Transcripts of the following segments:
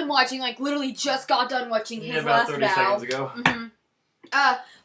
done watching, like, literally just got done watching his Last Vow. About 30 seconds ago. Mm-hmm.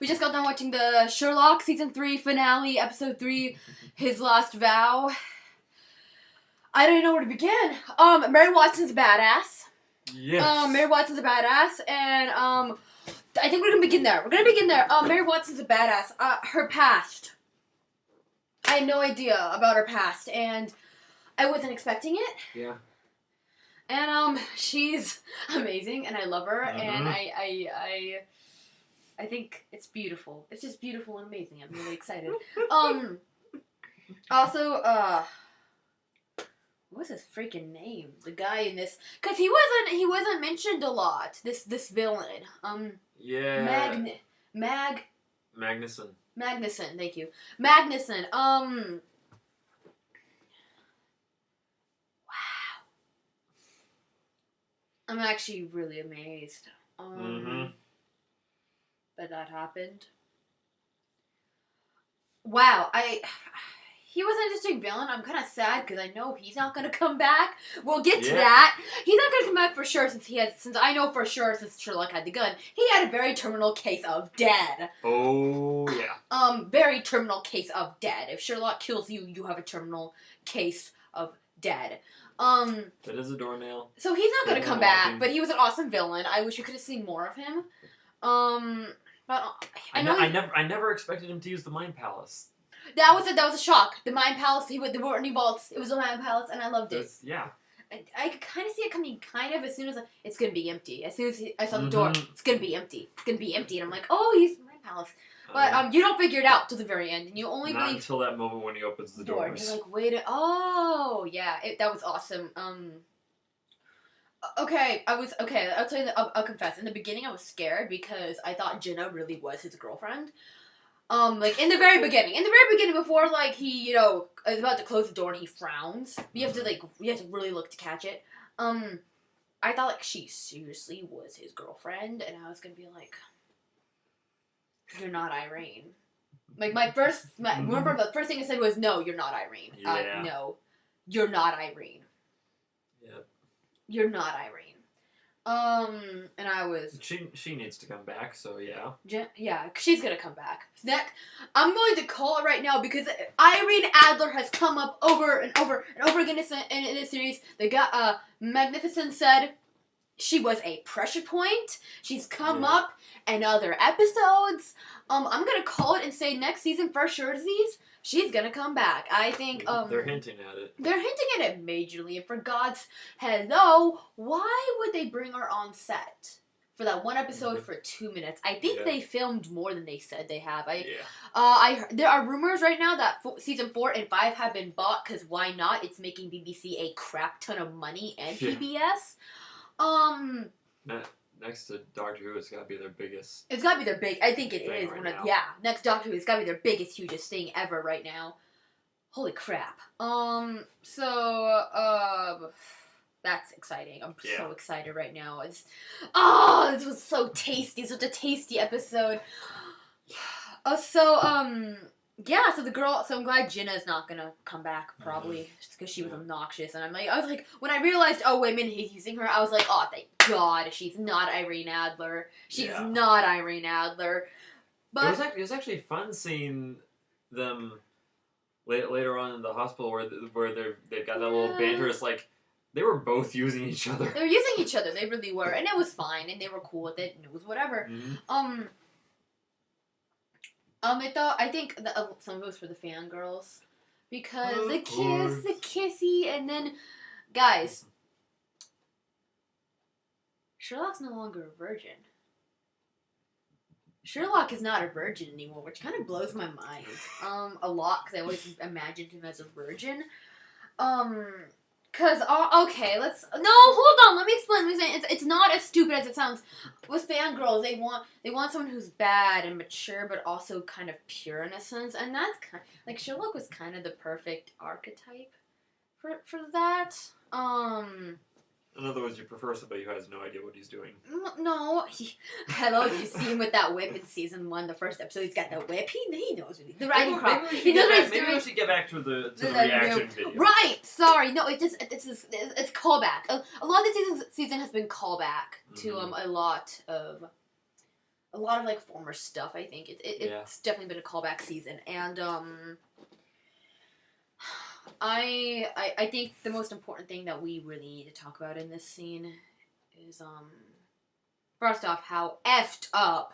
We just got done watching the Sherlock Season 3 finale, Episode 3, His Last Vow. I don't even know where to begin. Mary Watson's a badass. Yes. Mary Watson's a badass, and, I think we're gonna begin there. Mary Watson's a badass. Her past. I had no idea about her past, and I wasn't expecting it. Yeah. And, she's amazing, and I love her, and I think it's beautiful. It's just beautiful and amazing. I'm really excited. Also, what's his freaking name? The guy in this, because he wasn't mentioned a lot. This villain. Yeah. Magnuson. Thank you. Magnuson. Wow. I'm actually really amazed. That happened. Wow, he was an interesting villain. I'm kind of sad because I know he's not going to come back. We'll get to that. He's not going to come back for sure since I know for sure since Sherlock had the gun. He had a very terminal case of dead. Oh, yeah. Very terminal case of dead. If Sherlock kills you, you have a terminal case of dead. That is a doornail. So he's not going to come back, but he was an awesome villain. I wish we could have seen more of him. But I never expected him to use the Mind Palace. That was a shock. The Mind Palace. There weren't any vaults. It was the Mind Palace, and I loved it. Yeah. I could kind of see it coming. As soon as it's gonna be empty. As soon as I saw the door, it's gonna be empty. And I'm like, oh, he's the Mind Palace. But you don't figure it out till the very end, and you only not until that moment when he opens the doors. And you're like, wait. Oh, yeah. That was awesome. Okay, I'll tell you. I'll confess. In the beginning, I was scared because I thought Jenna really was his girlfriend. Like, in the very beginning, before, like, he, is about to close the door and he frowns. You have to really look to catch it. I thought, like, she seriously was his girlfriend, and I was gonna be like, you're not Irene. Like, remember the first thing I said was, no, you're not Irene. Yeah. No, you're not Irene. Yep. You're not Irene. And I was... She needs to come back, so yeah. Yeah, she's gonna come back. I'm going to call it right now because Irene Adler has come up over and over and over again in this series. Magnificent said she was a pressure point. She's come up in other episodes. I'm gonna call it and say next season for sure, she's gonna come back. I think, they're hinting at it. They're hinting at it majorly, and for God's hello, why would they bring her on set for that one episode for 2 minutes? I think they filmed more than they said they have. There are rumors right now that season 4 and 5 have been bought, because why not? It's making BBC a crap ton of money and PBS. Next to Doctor Who, it's got to be their biggest. It's got to be their big. I think it is. Next Doctor Who, it's got to be their biggest, hugest thing ever right now. Holy crap. That's exciting. I'm so excited right now. This was so tasty. Such a tasty episode. So I'm glad Jenna's not gonna come back, probably, just because she was obnoxious, and I was like, when I realized, oh, wait a minute, he's using her, I was like, oh, thank God, she's not Irene Adler. Not Irene Adler. But it was actually fun seeing them later on in the hospital where they've got that little banter. It's like, they were both using each other. They were using each other, they really were, and it was fine, and they were cool with it, and it was whatever. I think some of it was for the fangirls, because the kissy, and then, guys, Sherlock's no longer a virgin. Sherlock is not a virgin anymore, which kind of blows my mind, a lot, because I always imagined him as a virgin. Hold on, let me explain. It's not as stupid as it sounds. With fangirls, they want someone who's bad and mature, but also kind of pure in a sense, and that's kind of, like, Sherlock was kind of the perfect archetype for that. In other words, you prefer somebody who has no idea what he's doing. No. Hello, you see him with that whip in season 1, the first episode. He's got the whip. He knows what the riding crop. He knows what he's doing. Maybe we should get back to the reaction video. Right. Sorry. No. It's callback. A lot of the season has been callback to a lot of like former stuff. I think it's definitely been a callback season, and I think the most important thing that we really need to talk about in this scene is first off how effed up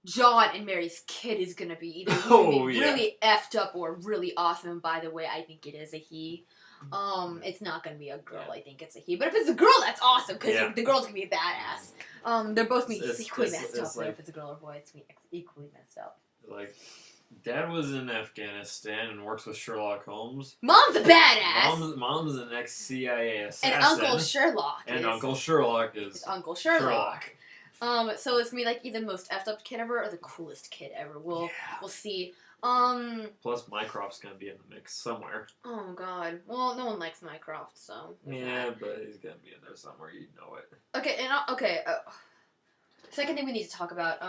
John and Mary's kid is gonna be. Either he's gonna be really effed up or really awesome. And by the way, I think it is a he. It's not gonna be a girl. I think it's a he. But if it's a girl, that's awesome because the girl's gonna be a badass. They're both gonna be equally messed up. But if it's a girl or boy, it's gonna be equally messed up. Like, Dad was in Afghanistan and works with Sherlock Holmes. Mom's a badass. Mom's an ex-CIA assassin. And Uncle Sherlock. Uncle Sherlock is Uncle Sherlock. So it's gonna be like either the most effed up kid ever or the coolest kid ever. We'll see. Plus, Mycroft's gonna be in the mix somewhere. Oh God. Well, no one likes Mycroft, so. Yeah, but he's gonna be in there somewhere. You know it. Okay, and second thing we need to talk about.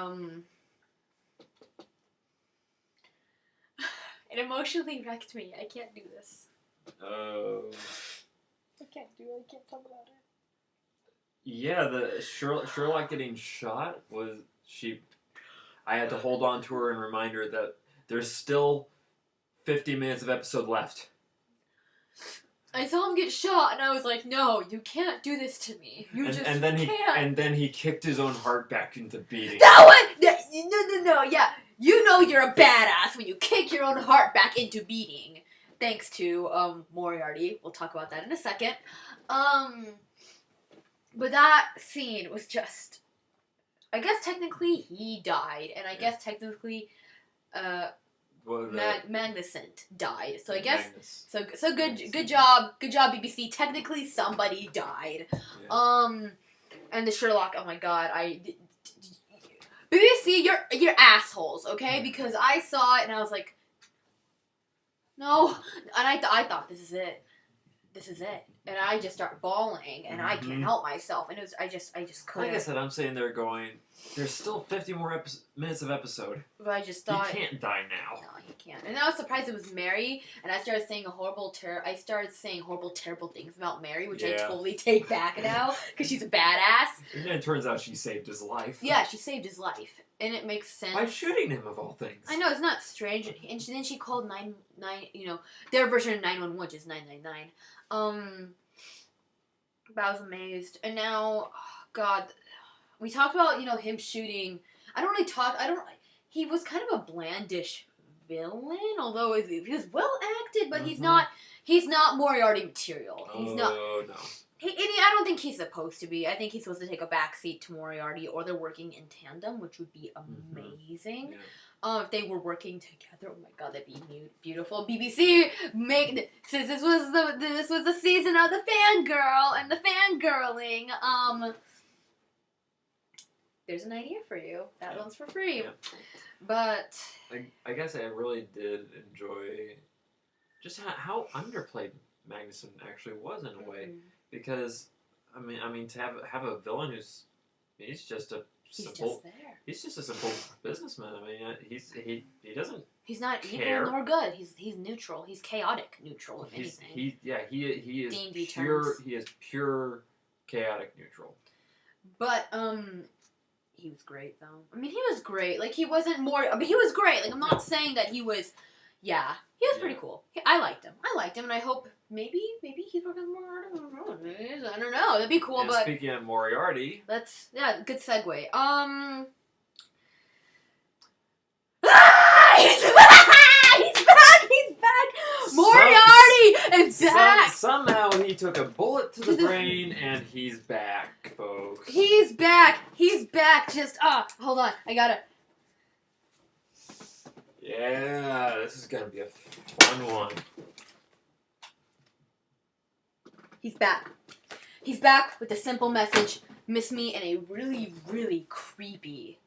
It emotionally wrecked me. I can't do this. Oh. I can't talk about it. Yeah, the Sherlock getting shot was I had to hold on to her and remind her that there's still 50 minutes of episode left. I saw him get shot, and I was like, "No, you can't do this to me. You just can't." And then he kicked his own heart back into beating. No, yeah. You know you're a badass when you kick your own heart back into beating. Thanks to Moriarty. We'll talk about that in a second. But that scene was just... I guess technically he died, and I guess technically Magnificent died. So I guess... Magnus. So good job. Good job, BBC. Technically somebody died. Yeah. And the Sherlock, oh my God, BBC, you're assholes, okay? Because I saw it and I was like, no. And I thought, this is it. And I just start bawling, and I can't help myself. And I just couldn't. Like I said, I'm sitting there going, there's still 50 more minutes of episode. But I just thought... He can't die now. No, he can't. And I was surprised it was Mary, and I started saying horrible, terrible things about Mary, which I totally take back now, because she's a badass. And then it turns out she saved his life. Yeah, she saved his life. And it makes sense. By shooting him, of all things. I know, it's not strange. And then she called 999, their version of 911, which is 999. But I was amazed. And now, God, we talked about, him shooting. He was kind of a blandish villain, although he was well acted, but he's not Moriarty material. He's not. Oh, no. I don't think he's supposed to be. I think he's supposed to take a backseat to Moriarty, or they're working in tandem, which would be amazing. Yeah. If they were working together, oh my God, that'd be beautiful. BBC, since this was the season of the fangirl and the fangirling. There's an idea for you. That one's for free. Yeah. But I guess I really did enjoy just how underplayed Magnuson actually was in a way. Because I mean to have a villain he's just a simple businessman. I mean he doesn't. He's not care. Evil nor good. He's neutral. He's chaotic neutral. If anything. He is D&D pure. terms. He is pure chaotic neutral. But he was great though. I mean he was great. Like he wasn't more. I mean he was great. Like I'm not saying that he was. Yeah, he was pretty cool. I liked him, and I hope maybe he's working more. I don't know. That'd be cool. And but speaking of Moriarty, good segue. He's back. Moriarty is back. Somehow he took a bullet to the brain, and he's back, folks. He's back. Just hold on. I gotta. Yeah, this is gonna be a fun one. He's back. He's back with a simple message. Miss me in a really, really creepy,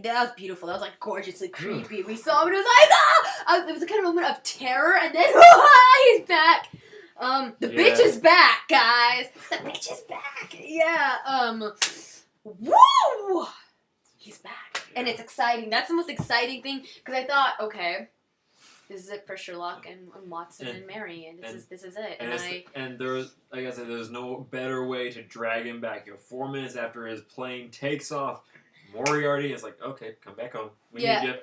that was beautiful. That was like gorgeously creepy. We saw him and it was like, ah! It was a kind of moment of terror, and then he's back. The bitch is back, guys. The bitch is back. Yeah. Woo! He's back, and it's exciting. That's the most exciting thing because I thought, okay, this is it for Sherlock and Watson and Mary, and this is it. And there was, like I said, there's no better way to drag him back. 4 minutes after his plane takes off, Moriarty is like, okay, come back home. We need you.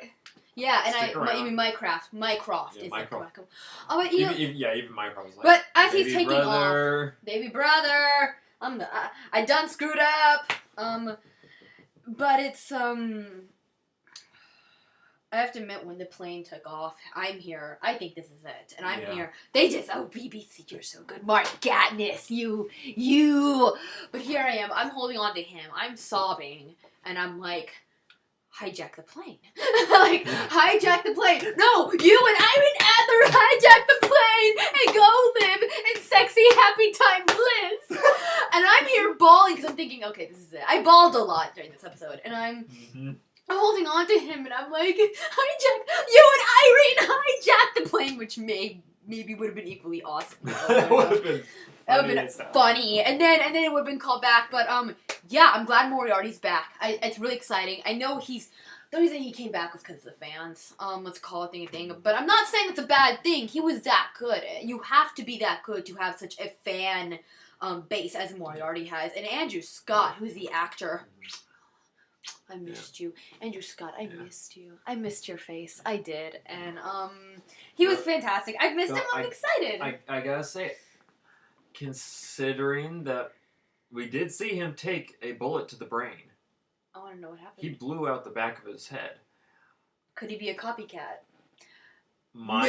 Yeah, and even Mycroft is like, come back home. Oh, but even Mycroft was like, but as he's taking off, baby brother, I done screwed up. But it's I have to admit, when the plane took off, I'm here. I think this is it. And I'm here. They just, BBC, you're so good. Mark Gatness, you. But here I am. I'm holding on to him. I'm sobbing. And I'm like, hijack the plane. Hijack the plane. No, you and Erin Adler hijack the plane and go live in sexy, happy time bliss. And I'm here bawling because I'm thinking, okay, this is it. I bawled a lot during this episode. And I'm holding on to him, and I'm like, you and Irene hijacked the plane, which maybe would have been equally awesome. That would have been funny. And then it would have been called back. But yeah, I'm glad Moriarty's back. It's really exciting. I know the only reason he came back was because of the fans. Let's call it a thing. But I'm not saying it's a bad thing. He was that good. You have to be that good to have such a fan base as Moriarty has. And Andrew Scott, who's the actor. I missed you. Andrew Scott, I missed you. I missed your face. I did. And he was fantastic. I missed him. I'm excited. I gotta say, considering that we did see him take a bullet to the brain. I want to know what happened. He blew out the back of his head. Could he be a copycat? He's not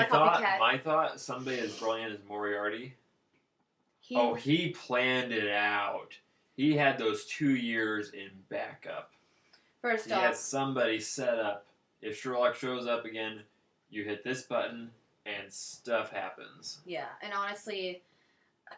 a copycat. My thought, somebody as brilliant as Moriarty, he planned it out. He had those 2 years in backup. First he off, had somebody set up. If Sherlock shows up again, you hit this button and stuff happens. Yeah, and honestly,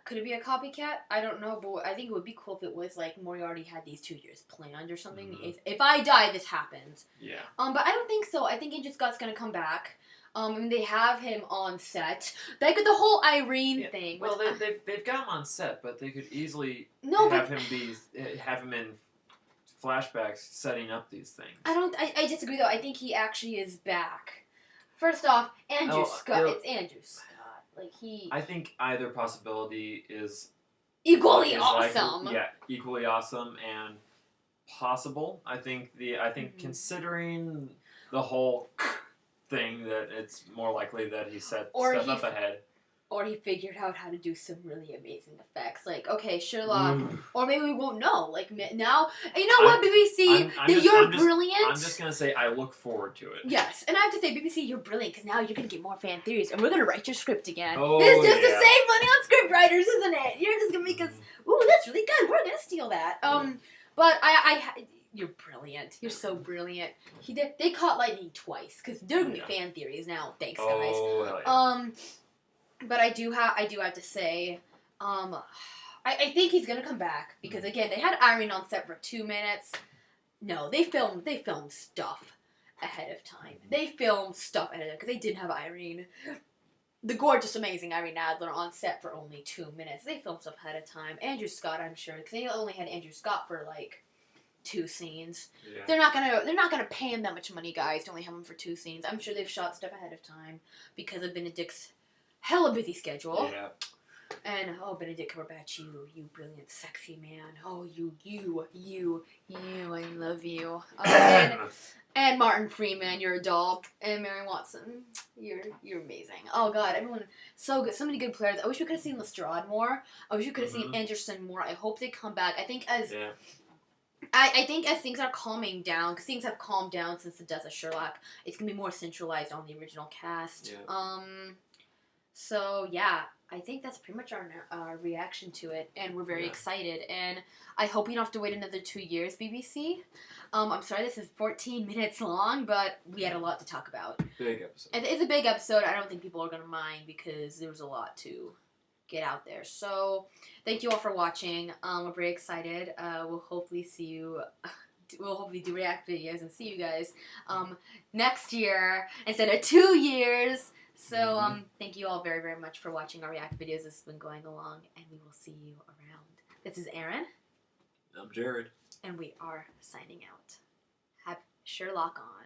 could it be a copycat? I don't know, but I think it would be cool if it was like Moriarty had these 2 years planned or something. Mm-hmm. If I die, this happens. Yeah. But I don't think so. I think Andrew Scott's gonna come back. And they have him on set. They could the whole Irene thing. Well, they've got him on set, but they could easily have him in flashbacks setting up these things. I disagree though. I think he actually is back. First off, Andrew Scott. It's Andrew Scott. I think either possibility is equally awesome. Equally awesome and possible. I think considering the whole thing, that it's more likely that he set stuff up ahead. Or he figured out how to do some really amazing effects. Like, okay, Sherlock. Or maybe we won't know. Like, now, you know what, BBC? You're brilliant. I'm just going to say I look forward to it. Yes. And I have to say, BBC, you're brilliant, because now you're going to get more fan theories, and we're going to write your script again. Oh, it's just to save money on script writers, isn't it? You're just going to make us, ooh, that's really good. We're going to steal that. But you're brilliant. You're so brilliant. They caught lightning twice, because there are going to be fan theories now. Thanks, guys. Oh, hell yeah. But I do have to say, I think he's gonna come back because again they had Irene on set for 2 minutes. No, they filmed stuff ahead of time. They filmed stuff ahead of time because they didn't have Irene, the gorgeous, amazing Irene Adler on set for only 2 minutes. They filmed stuff ahead of time. Andrew Scott, I'm sure, because they only had Andrew Scott for like 2 scenes. Yeah. They're not gonna pay him that much money, guys, to only have him for 2 scenes. I'm sure they've shot stuff ahead of time because of Benedict's hella busy schedule. Yeah. And Benedict Cumberbatch, you brilliant, sexy man. Oh, you, I love you. And Martin Freeman, you're a doll. And Mary Watson, you're amazing. Oh God, everyone so good. So many good players. I wish we could have seen Lestrade more. I wish we could have seen Anderson more. I hope they come back. I think as things are calming down, because things have calmed down since the death of Sherlock, it's gonna be more centralized on the original cast. Yeah. So yeah, I think that's pretty much our reaction to it, and we're very excited. And I hope we don't have to wait another 2 years, BBC. I'm sorry this is 14 minutes long, but we had a lot to talk about. Big episode. It's a big episode. I don't think people are gonna mind because there was a lot to get out there. So thank you all for watching. We're very excited. We'll hopefully see you we'll hopefully do react videos and see you guys next year instead of 2 years. So thank you all very, very much for watching our react videos. This has been going along, and we will see you around. This is Erin. I'm Jared. And we are signing out. Have Sherlock on.